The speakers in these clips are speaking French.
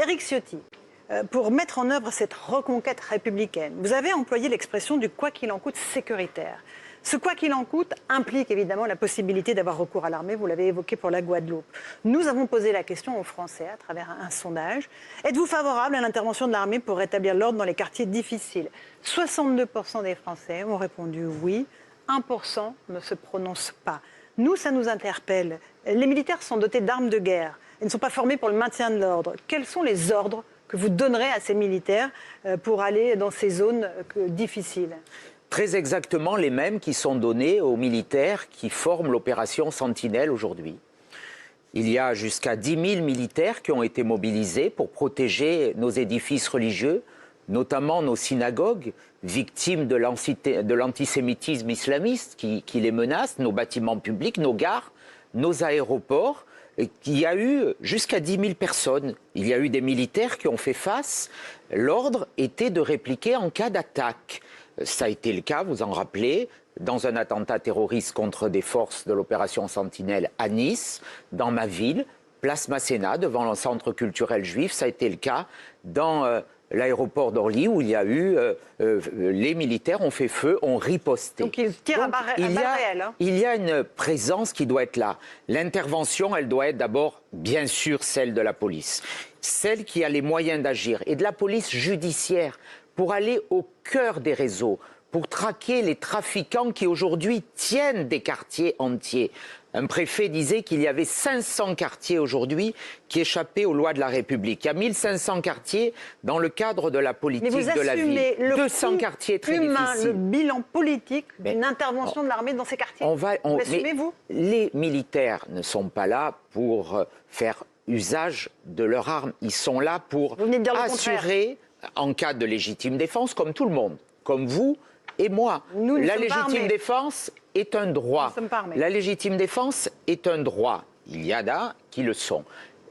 Éric Ciotti, pour mettre en œuvre cette reconquête républicaine, vous avez employé l'expression du « quoi qu'il en coûte » sécuritaire. Ce quoi qu'il en coûte implique évidemment la possibilité d'avoir recours à l'armée, vous l'avez évoqué pour la Guadeloupe. Nous avons posé la question aux Français à travers un sondage. Êtes-vous favorable à l'intervention de l'armée pour rétablir l'ordre dans les quartiers difficiles? 62% des Français ont répondu oui, 1% ne se prononce pas. Nous, ça nous interpelle. Les militaires sont dotés d'armes de guerre. Ils ne sont pas formés pour le maintien de l'ordre. Quels sont les ordres que vous donnerez à ces militaires pour aller dans ces zones difficiles? Très exactement les mêmes qui sont donnés aux militaires qui forment l'opération Sentinelle aujourd'hui. Il y a jusqu'à 10 000 militaires qui ont été mobilisés pour protéger nos édifices religieux, notamment nos synagogues, victimes de l'antisémitisme islamiste qui les menace, nos bâtiments publics, nos gares, nos aéroports. Il y a eu jusqu'à 10 000 personnes. Il y a eu des militaires qui ont fait face. L'ordre était de répliquer en cas d'attaque. Ça a été le cas, vous en rappelez, dans un attentat terroriste contre des forces de l'opération Sentinelle à Nice, dans ma ville, place Masséna, devant le centre culturel juif. Ça a été le cas dans l'aéroport d'Orly, où il y a eu, les militaires ont fait feu, ont riposté. Donc ils tirent à balles réelles. Il y a une présence qui doit être là. L'intervention, elle doit être d'abord, bien sûr, celle de la police. Celle qui a les moyens d'agir. Et de la police judiciaire, pour aller au cœur des réseaux, pour traquer les trafiquants qui aujourd'hui tiennent des quartiers entiers. Un préfet disait qu'il y avait 500 quartiers aujourd'hui qui échappaient aux lois de la République. Il y a 1500 quartiers dans le cadre de la politique de la ville. Le 200 quartiers très humain, difficiles. Le bilan politique d'une intervention de l'armée dans ces quartiers. L'assumez-vous? Les militaires ne sont pas là pour faire usage de leurs armes. Ils sont là pour assurer, en cas de légitime défense, comme tout le monde, comme vous et moi. La légitime défense est un droit. La légitime défense est un droit. Il y en a qui le sont.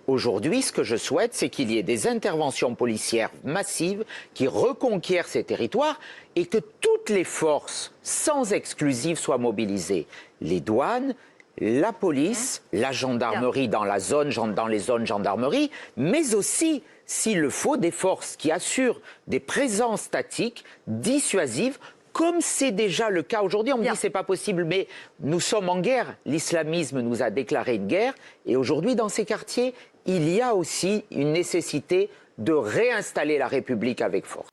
Aujourd'hui, ce que je souhaite, c'est qu'il y ait des interventions policières massives qui reconquièrent ces territoires et que toutes les forces, sans exclusive, soient mobilisées. Les douanes, la police, la gendarmerie dans les zones gendarmerie, mais aussi, s'il le faut, des forces qui assurent des présences statiques, dissuasives, comme c'est déjà le cas aujourd'hui. On me dit que ce n'est pas possible, mais nous sommes en guerre. L'islamisme nous a déclaré une guerre. Et aujourd'hui, dans ces quartiers, il y a aussi une nécessité de réinstaller la République avec force.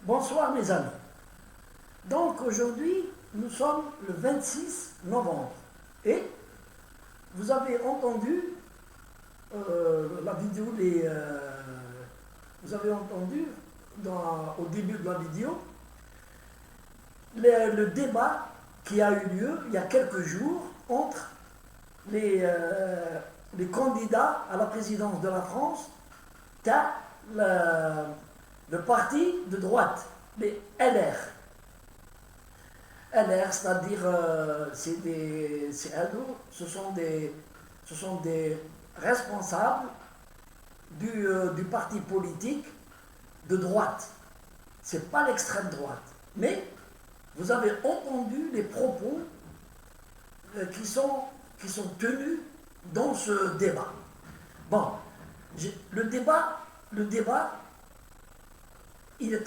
Bonsoir mes amis. Donc aujourd'hui, nous sommes le 26 novembre. Et vous avez entendu la vidéo vous avez entendu au début de la vidéo le débat qui a eu lieu il y a quelques jours entre les candidats à la présidence de la France, le parti de droite, les LR. LR, c'est-à-dire ce sont des responsables du parti politique de droite. Ce n'est pas l'extrême droite. Mais vous avez entendu les propos qui sont tenus dans ce débat. Bon, le débat, il est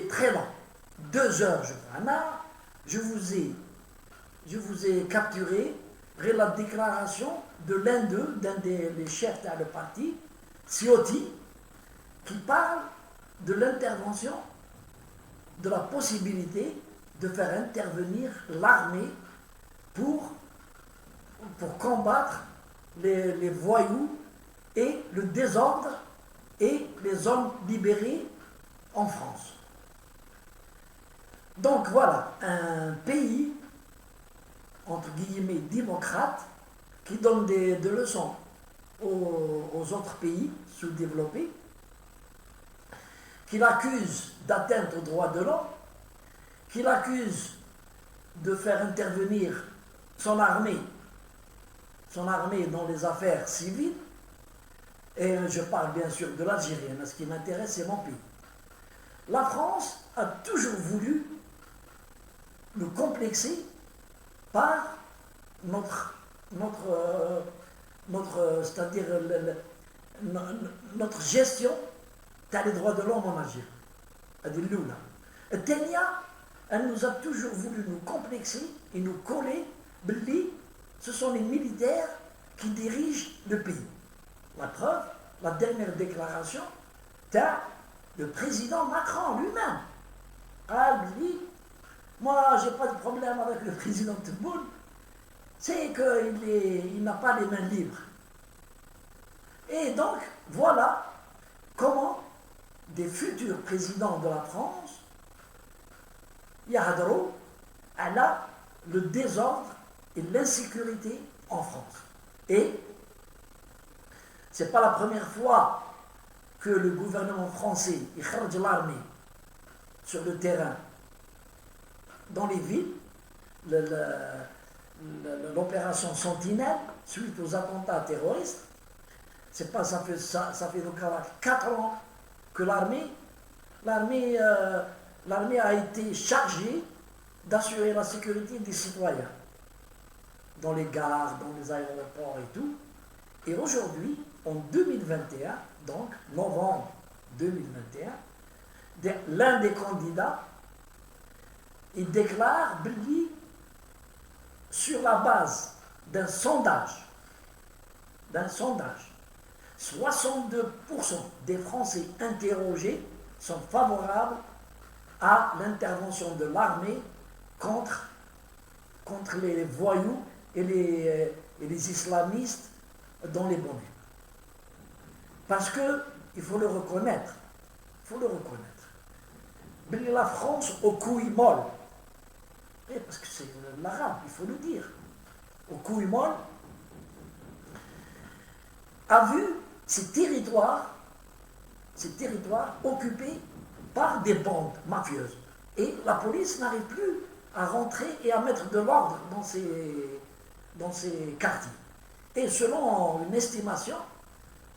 très long. 2 heures, je crois. Là, je vous ai capturé la déclaration de l'un des chefs de parti, Ciotti, qui parle de l'intervention, de la possibilité de faire intervenir l'armée pour combattre les voyous et le désordre et les hommes libérés en France. Donc voilà, un pays, entre guillemets, démocrate, qui donne des leçons aux autres pays sous-développés, qui l'accuse d'atteinte aux droits de l'homme, qui l'accuse de faire intervenir son armée dans les affaires civiles, et je parle bien sûr de l'Algérie, mais ce qui m'intéresse, c'est mon pays. La France a toujours voulu nous complexer par notre c'est-à-dire notre gestion des droits de l'homme en Algérie. Tenia, elle nous a toujours voulu nous complexer et nous coller. Ce sont les militaires qui dirigent le pays. La preuve, la dernière déclaration, le président Macron lui-même. Moi, je n'ai pas de problème avec le président Tebboune, c'est qu'il n'a pas les mains libres. Et donc, voilà comment des futurs présidents de la France, Yahadrou, elle a le désordre et l'insécurité en France. Et ce n'est pas la première fois que le gouvernement français écrase l'armée sur le terrain, dans les villes, l'opération Sentinelle, suite aux attentats terroristes. C'est pas, ça fait donc 4 ans que l'armée a été chargée d'assurer la sécurité des citoyens dans les gares, dans les aéroports et tout. Et aujourd'hui, en 2021, donc novembre 2021, l'un des candidats, il déclare, sur la base d'un sondage, 62% des Français interrogés sont favorables à l'intervention de l'armée contre les voyous et les islamistes dans les banlieues. Parce que, il faut le reconnaître, la France aux couilles molles, parce que c'est l'arabe, il faut le dire, aux couilles molles, a vu ces territoires occupés par des bandes mafieuses. Et la police n'arrive plus à rentrer et à mettre de l'ordre dans ces quartiers. Et selon une estimation,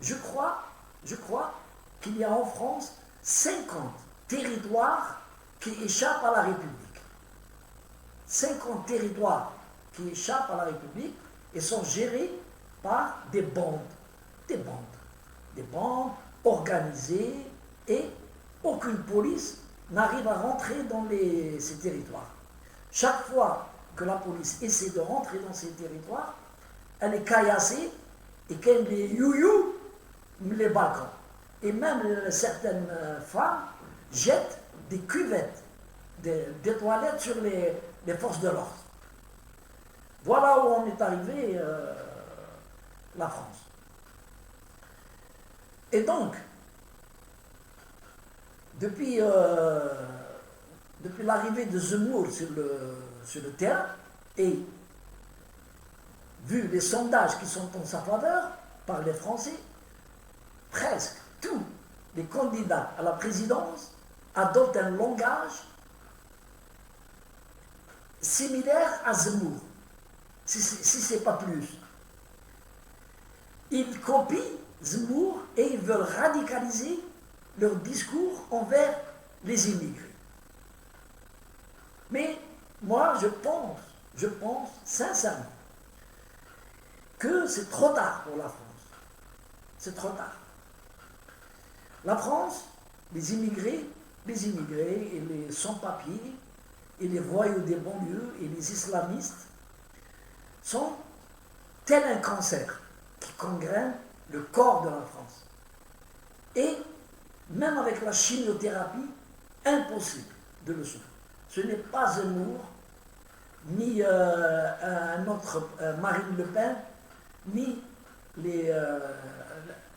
je crois qu'il y a en France 50 territoires qui échappent à la République. 50 territoires qui échappent à la République et sont gérés par des bandes organisées, et aucune police n'arrive à rentrer dans ces territoires. Chaque fois que la police essaie de rentrer dans ces territoires, elle est caillassée et qu'elle les youyou les balcons. Et même certaines femmes jettent des cuvettes, des toilettes sur les forces de l'ordre. Voilà où on est arrivé, la France. Et donc, depuis l'arrivée de Zemmour sur le terrain, et vu les sondages qui sont en sa faveur par les Français, presque tous les candidats à la présidence adoptent un langage similaire à Zemmour, si ce n'est pas plus. Ils copient Zemmour et ils veulent radicaliser leur discours envers les immigrés. Mais moi, je pense sincèrement que c'est trop tard pour la France. C'est trop tard. La France, les immigrés et les sans-papiers et les voyous des banlieues et les islamistes sont tel un cancer qui gangrène le corps de la France. Et même avec la chimiothérapie, impossible de le sauver. Ce n'est pas Zemmour, ni un autre Marine Le Pen, ni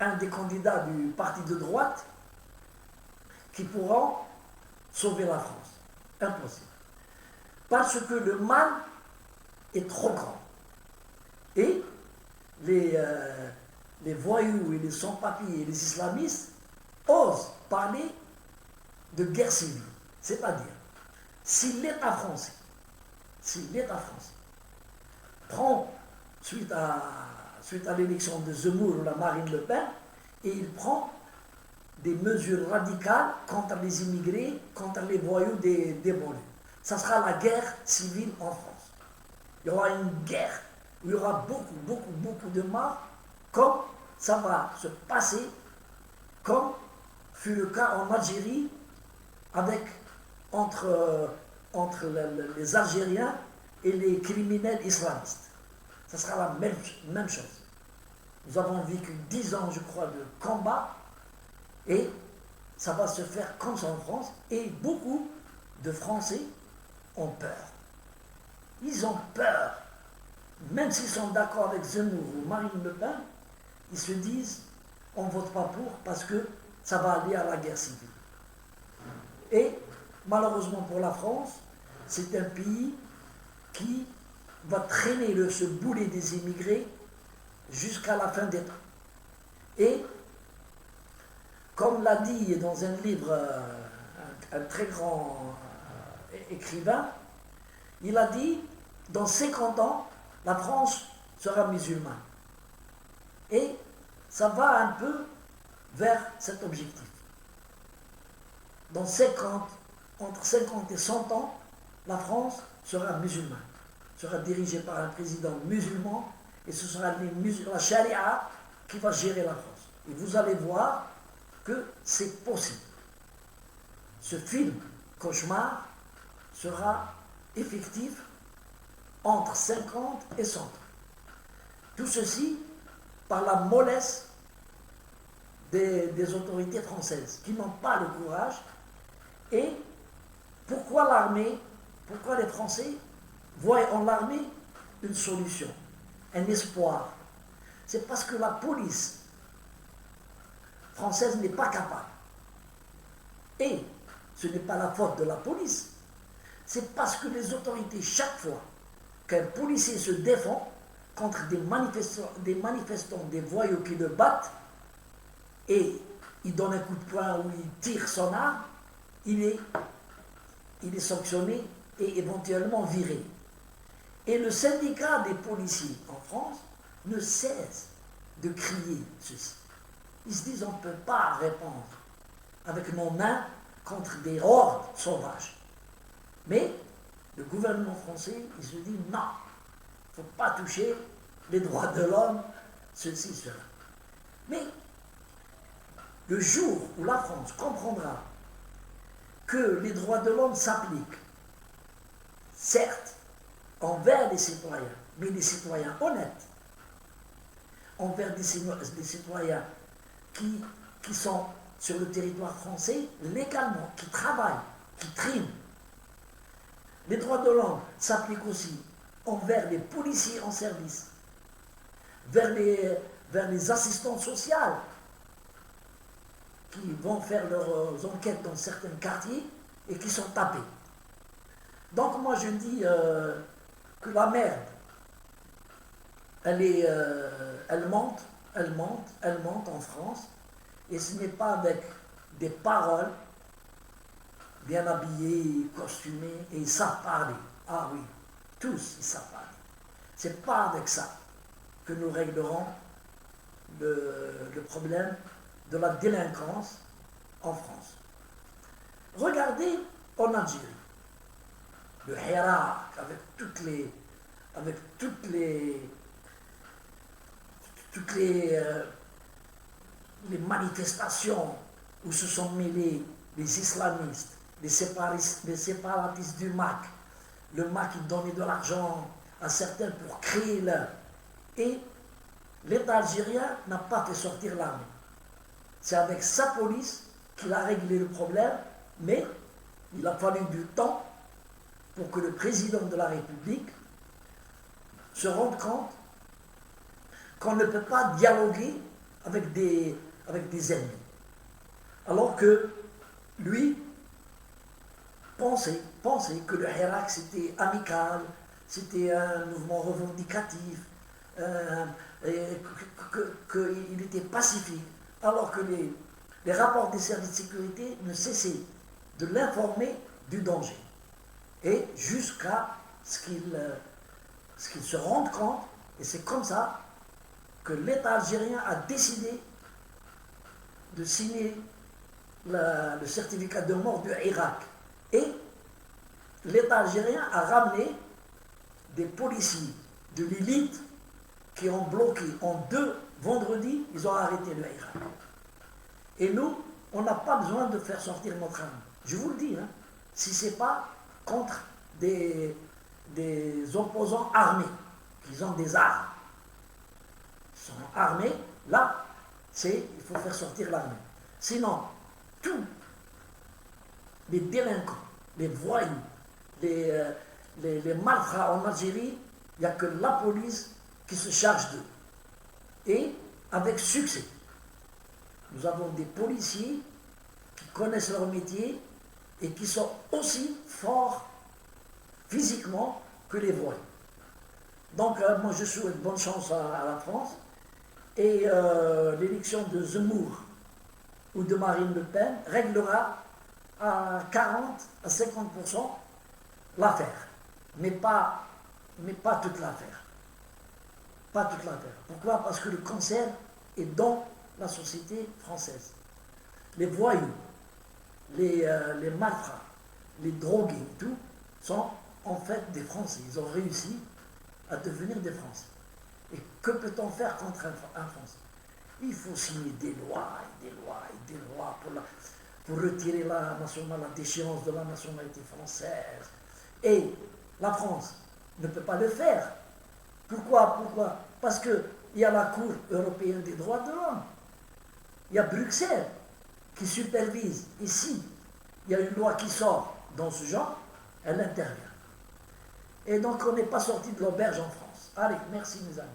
un des candidats du parti de droite qui pourront sauver la France. Impossible. Parce que le mal est trop grand. Et les voyous et les sans-papiers et les islamistes osent parler de guerre civile. C'est-à-dire, si l'État français prend, suite à l'élection de Zemmour ou la Marine Le Pen, et il prend des mesures radicales contre les immigrés, contre les voyous des banlieues, ça sera la guerre civile en France. Il y aura une guerre où il y aura beaucoup de morts, comme ça va se passer comme fut le cas en Algérie entre les Algériens et les criminels islamistes. Ça sera la même chose. Nous avons vécu 10 ans, je crois, de combat et ça va se faire comme ça en France. Et beaucoup de Français ont peur. Ils ont peur. Même s'ils sont d'accord avec Zemmour ou Marine Le Pen, ils se disent on ne vote pas pour parce que ça va aller à la guerre civile. Et malheureusement pour la France, c'est un pays qui va traîner ce boulet des immigrés jusqu'à la fin des temps. Et comme l'a dit dans un livre un très grand écrivain, il a dit dans 50 ans, la France sera musulmane. Et ça va un peu vers cet objectif. Dans 50, entre 50 et 100 ans, la France sera musulmane, sera dirigée par un président musulman, et ce sera la charia qui va gérer la France. Et vous allez voir que c'est possible. Ce film, Cauchemar, sera effectif entre 50 et 100 ans. Tout ceci par la mollesse des autorités françaises qui n'ont pas le courage. Et pourquoi l'armée, pourquoi les Français voient en l'armée une solution, un espoir? C'est parce que la police française n'est pas capable. Et ce n'est pas la faute de la police, c'est parce que les autorités, chaque fois qu'un policier se défend contre des manifestants, des voyous qui le battent, et il donne un coup de poing ou il tire son arme, il est sanctionné et éventuellement viré. Et le syndicat des policiers en France ne cesse de crier ceci. Ils se disent on ne peut pas répondre avec nos mains contre des hordes sauvages. Mais le gouvernement français, il se dit non, il ne faut pas toucher les droits de l'homme, ceci, cela. Mais le jour où la France comprendra que les droits de l'homme s'appliquent, certes, envers les citoyens, mais les citoyens honnêtes, envers des citoyens qui sont sur le territoire français légalement, qui travaillent, qui triment. Les droits de l'homme s'appliquent aussi envers les policiers en service, vers les assistants sociaux qui vont faire leurs enquêtes dans certains quartiers et qui sont tapés. Donc moi je dis que la merde, elle monte en France, et ce n'est pas avec des paroles bien habillés, costumés, et ils savent parler. Ah oui, tous ils savent parler. C'est pas avec ça que nous réglerons le problème de la délinquance en France. Regardez en Algérie, le Hirak, avec toutes les manifestations où se sont mêlés les islamistes, les séparatistes du MAC. Le MAC, il donnait de l'argent à certains pour créer leur. Et l'État algérien n'a pas fait sortir l'armée. C'est avec sa police qu'il a réglé le problème, mais il a fallu du temps pour que le président de la République se rende compte qu'on ne peut pas dialoguer avec des ennemis. Alors que lui pensait que le Hirak c'était amical, c'était un mouvement revendicatif, qu'il était pacifique, alors que les rapports des services de sécurité ne cessaient de l'informer du danger. Et jusqu'à ce qu'il se rende compte, et c'est comme ça que l'État algérien a décidé de signer le certificat de mort du Hirak. Et l'État algérien a ramené des policiers de l'élite qui ont bloqué en 2 vendredi, ils ont arrêté le Irak. Et nous, on n'a pas besoin de faire sortir notre arme. Je vous le dis, hein, si ce n'est pas contre des opposants armés, qui ont des armes. Ils sont armés, là, il faut faire sortir l'armée. Sinon, tous les délinquants, les voyous, les malfrats en Algérie, il n'y a que la police qui se charge d'eux. Et avec succès. Nous avons des policiers qui connaissent leur métier et qui sont aussi forts physiquement que les voyous. Donc, moi, je souhaite bonne chance à la France. Et l'élection de Zemmour ou de Marine Le Pen réglera à 40 à 50% l'affaire. Mais pas toute l'affaire. Pas toute l'affaire. Pourquoi? Parce que le cancer est dans la société française. Les voyous, les malfrats, les drogués et tout, sont en fait des Français. Ils ont réussi à devenir des Français. Et que peut-on faire contre un Français? Il faut signer des lois et des lois et des lois pour retirer la déchéance de la nationalité française. Et la France ne peut pas le faire. Pourquoi? Parce qu'il y a la Cour européenne des droits de l'homme. Il y a Bruxelles qui supervise. Ici, il y a une loi qui sort dans ce genre, elle intervient. Et donc on n'est pas sorti de l'auberge en France. Allez, merci mes amis.